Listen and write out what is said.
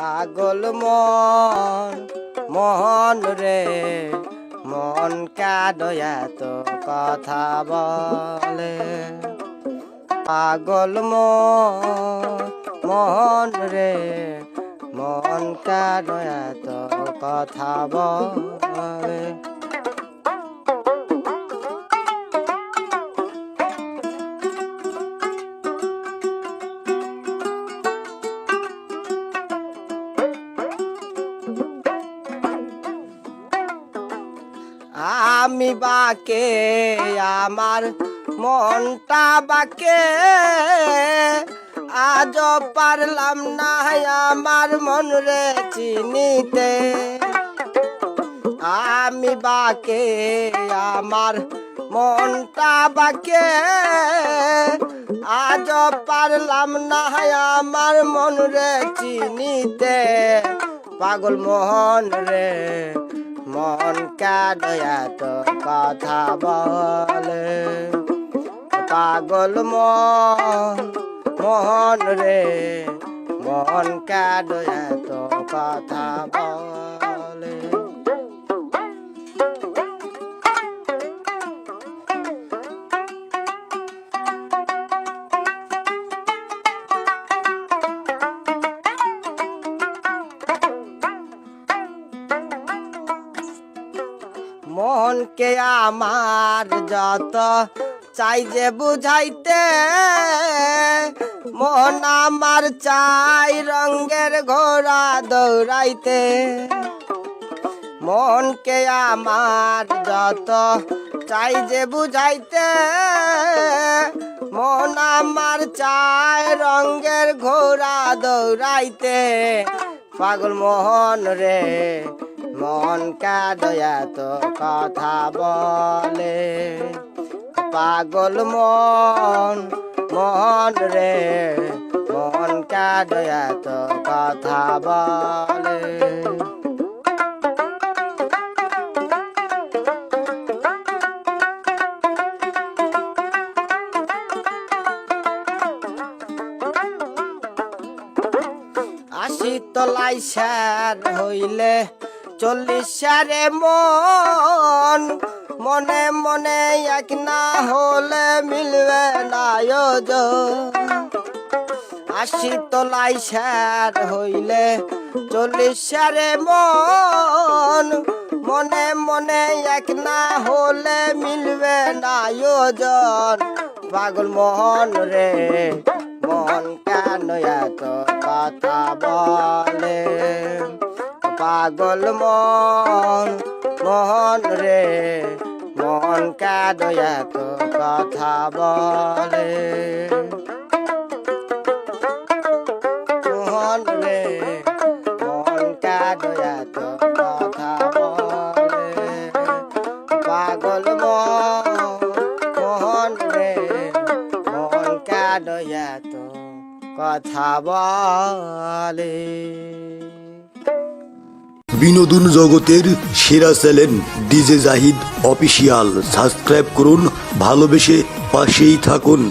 পাগল মন মোহন রে মন কাদয়া তো কথা বলে পাগল মোহন রে মন কাদয়া তো কথা বলে আমি বাকে আমার মনটা বাকে আজ পারলাম না আমার মন রে চিনিতে আমি বাকে আমার মনটা বাকে আজ পারলাম না আমার মন রে চিনিতে পাগল মোহন রে মন কাদয়া তো কথা বলে পাগল মোহন রে মন কাদয়া তো কথা বলে মনকে আমার যত চাই যে বুঝাইতে মন আমার চাই রঙের ঘোড়া দৌড়াইতে মনকে আমার যত চাই যে বুঝাইতে মন আমার চাই রঙের ঘোড়া দৌড়াইতে পাগল মোহন রে মন কাদয়া তো কথা বলে পাগল মোহন রে মন কাদয়া তো কথা বলে আশি তলাই সার হইলে 40 সারে মন মনে মনে এক না হলে মিলবে না আয়োজন 80 তলাই সার হইলে 40 সারে মন মনে মনে এক না হলে মিলবে না আয়োজন পাগল মোহন রে মন কেন এত কথা বলে পাগল মোহন রে মন কাদয়া তো কথা বলে মোহন রে মন কাদয়া তো কথা বলে পাগল মোহন রে মন কাদয়া তো কথা বলে বিনোদন জগতের সেরা channel DJ Zahid official subscribe করুন ভালোবেসে পাশেই থাকুন।